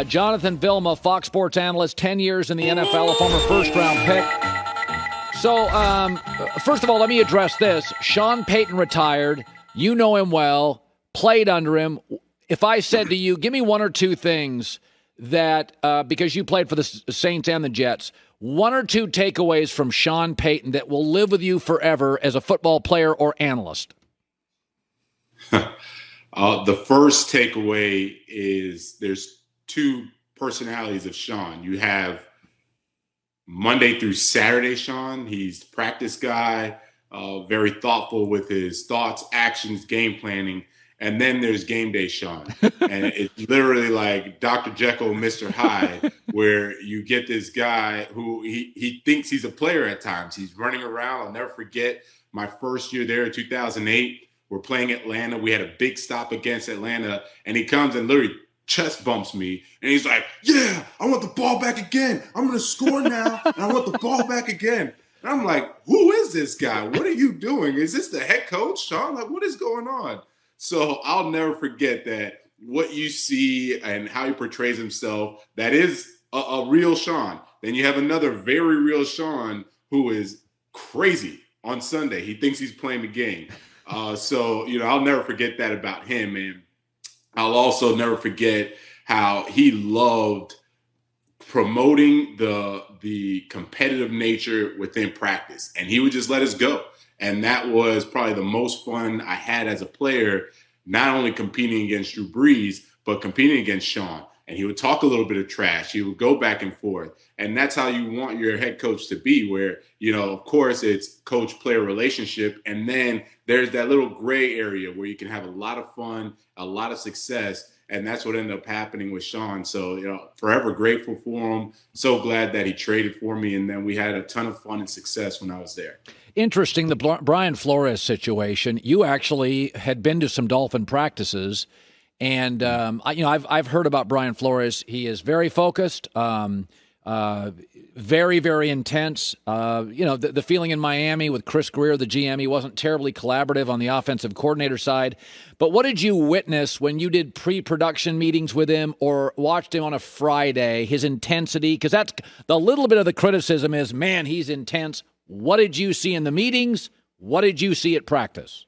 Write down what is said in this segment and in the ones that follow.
Jonathan Vilma, Fox Sports analyst, 10 years in the NFL, a former first-round pick. So, first of all, let me address this. Sean Payton retired. You know him well, played under him. If I said to you, give me one or two things that, because you played for the Saints and the Jets, one or two takeaways from Sean Payton that will live with you forever as a football player or analyst. The first takeaway is there's two personalities of Sean. You have Monday through Saturday Sean. He's the practice guy, very thoughtful with his thoughts, actions, game planning. And then there's game day Sean. And it's literally like Dr. Jekyll, Mr. Hyde, where you get this guy who he thinks he's a player at times. He's running around. I'll never forget my first year there in 2008. We're playing Atlanta. We had a big stop against Atlanta. And he comes and literally chest bumps me. And he's like, yeah, I want the ball back again. I'm going to score now. And I want the ball back again. And I'm like, who is this guy? What are you doing? Is this the head coach, Sean? Like, what is going on? So I'll never forget that what you see and how he portrays himself, that is a real Sean. Then you have another very real Sean who is crazy on Sunday. He thinks he's playing the game. So, I'll never forget that about him. And I'll also never forget how he loved promoting the competitive nature within practice. And he would just let us go. And that was probably the most fun I had as a player, not only competing against Drew Brees, but competing against Sean. And he would talk a little bit of trash. He would go back and forth. And that's how you want your head coach to be, where, of course, it's coach-player relationship. And then there's that little gray area where you can have a lot of fun, a lot of success. And that's what ended up happening with Sean. So, forever grateful for him. So glad that he traded for me. And then we had a ton of fun and success when I was there. Interesting, the Brian Flores situation. You actually had been to some Dolphin practices, and I've heard about Brian Flores. He is very focused, very, very intense. The feeling in Miami with Chris Greer, the GM, he wasn't terribly collaborative on the offensive coordinator side. But what did you witness when you did pre-production meetings with him or watched him on a Friday, his intensity? Because that's the little bit of the criticism is, man, he's intense. What did you see in the meetings? What did you see at practice?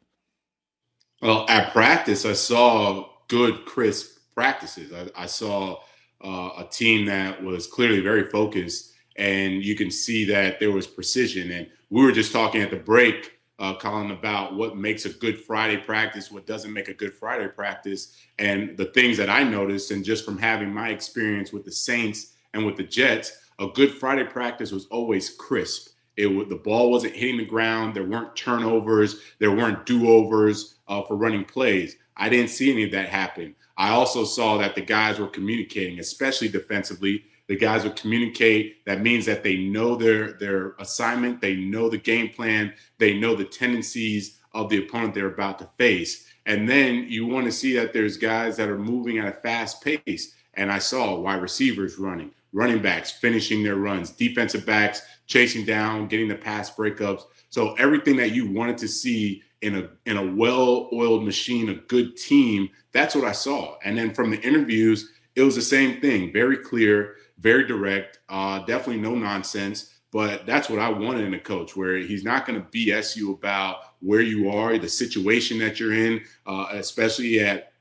Well, at practice, I saw good, crisp practices. I saw a team that was clearly very focused, and you can see that there was precision. And we were just talking at the break, Colin, about what makes a good Friday practice, what doesn't make a good Friday practice, and the things that I noticed. And just from having my experience with the Saints and with the Jets, a good Friday practice was always crisp. The ball wasn't hitting the ground. There weren't turnovers. There weren't do-overs for running plays. I didn't see any of that happen. I also saw that the guys were communicating, especially defensively. The guys would communicate. That means that they know their assignment. They know the game plan. They know the tendencies of the opponent they're about to face. And then you want to see that there's guys that are moving at a fast pace. And I saw wide receivers running, running backs finishing their runs, defensive backs chasing down, getting the pass breakups. So everything that you wanted to see in a well-oiled machine, a good team, that's what I saw. And then from the interviews, it was the same thing. Very clear, very direct, definitely no nonsense. But that's what I wanted in a coach, where he's not going to BS you about where you are, the situation that you're in, especially at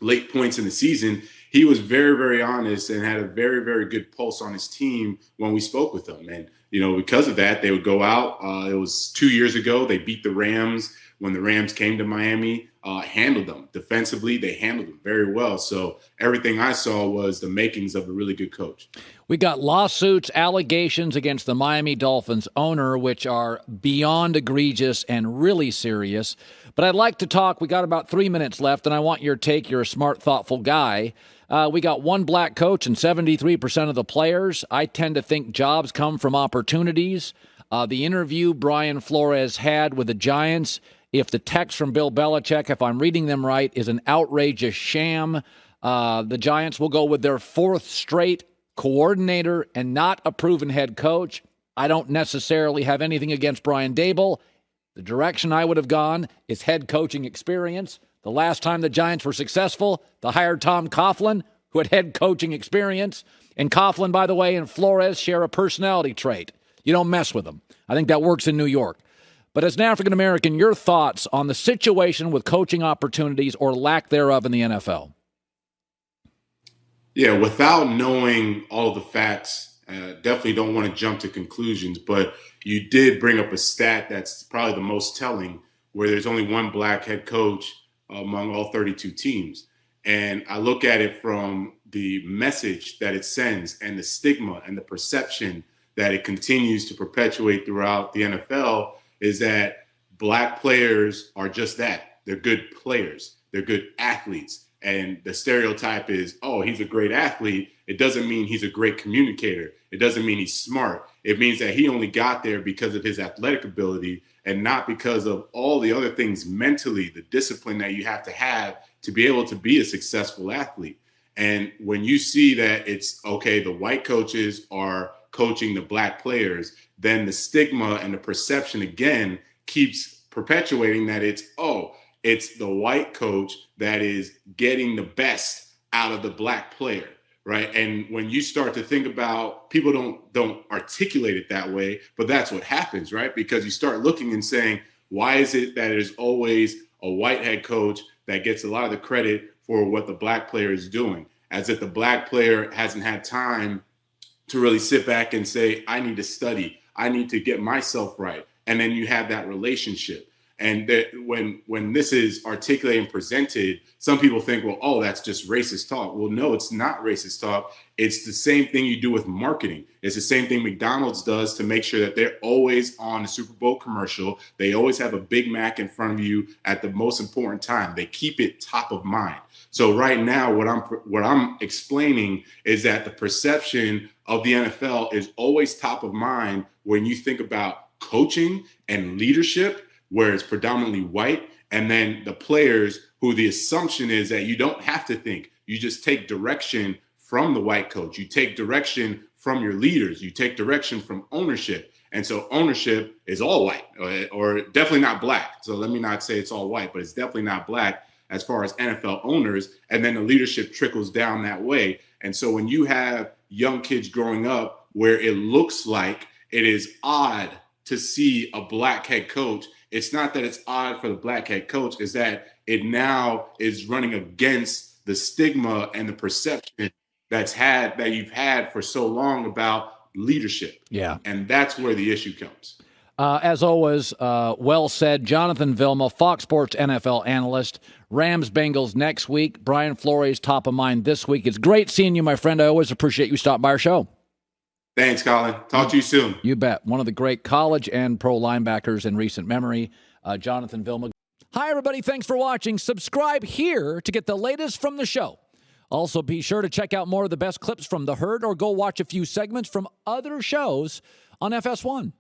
late points in the season. He was very, very honest and had a very, very good pulse on his team when we spoke with him. And, because of that, they would go out. It was 2 years ago. They beat the Rams when the Rams came to Miami, handled them. Defensively, they handled them very well. So everything I saw was the makings of a really good coach. We got lawsuits, allegations against the Miami Dolphins owner, which are beyond egregious and really serious. But I'd like to talk. We got about 3 minutes left, and I want your take. You're a smart, thoughtful guy. We got one black coach and 73% of the players. I tend to think jobs come from opportunities. The interview Brian Flores had with the Giants, if the text from Bill Belichick, if I'm reading them right, is an outrageous sham, the Giants will go with their fourth straight coordinator and not a proven head coach. I don't necessarily have anything against Brian Daboll. The direction I would have gone is head coaching experience. The last time the Giants were successful, they hired Tom Coughlin, who had head coaching experience. And Coughlin, by the way, and Flores share a personality trait. You don't mess with them. I think that works in New York. But as an African-American, your thoughts on the situation with coaching opportunities or lack thereof in the NFL? Yeah, without knowing all of the facts, definitely don't want to jump to conclusions, but you did bring up a stat that's probably the most telling, where there's only one black head coach among all 32 teams. And I look at it from the message that it sends and the stigma and the perception that it continues to perpetuate throughout the NFL is that black players are just that. They're good players. They're good athletes. And the stereotype is, oh, he's a great athlete. It doesn't mean he's a great communicator. It doesn't mean he's smart. It means that he only got there because of his athletic ability and not because of all the other things mentally, the discipline that you have to be able to be a successful athlete. And when you see that it's, okay, the white coaches are coaching the black players, then the stigma and the perception again keeps perpetuating that it's the white coach that is getting the best out of the black player, right? And when you start to think about, people don't articulate it that way, but that's what happens, right? Because you start looking and saying, why is it that there's always a white head coach that gets a lot of the credit for what the black player is doing, as if the black player hasn't had time to really sit back and say, I need to study, I need to get myself right. And then you have that relationship. And that when this is articulated and presented, some people think, well, oh, that's just racist talk. Well, no, it's not racist talk. It's the same thing you do with marketing. It's the same thing McDonald's does to make sure that they're always on the Super Bowl commercial. They always have a Big Mac in front of you at the most important time. They keep it top of mind. So right now, what I'm explaining is that the perception of the NFL is always top of mind when you think about coaching and leadership, where it's predominantly white, and then the players who the assumption is that you don't have to think. You just take direction from the white coach. You take direction from your leaders. You take direction from ownership. And so ownership is all white, or definitely not black. So let me not say it's all white, but it's definitely not black as far as NFL owners. And then the leadership trickles down that way. And so when you have young kids growing up where it looks like it is odd to see a black head coach, it's not that it's odd for the black head coach, it's that it now is running against the stigma and the perception that you've had for so long about leadership. Yeah. And that's where the issue comes. As always, well said. Jonathan Vilma, Fox Sports NFL analyst. Rams Bengals next week. Brian Flores, top of mind this week. It's great seeing you, my friend. I always appreciate you stopping by our show. Thanks, Colin. Talk to you soon. You bet. One of the great college and pro linebackers in recent memory, Jonathan Vilma. Hi, everybody. Thanks for watching. Subscribe here to get the latest from the show. Also, be sure to check out more of the best clips from The Herd or go watch a few segments from other shows on FS1.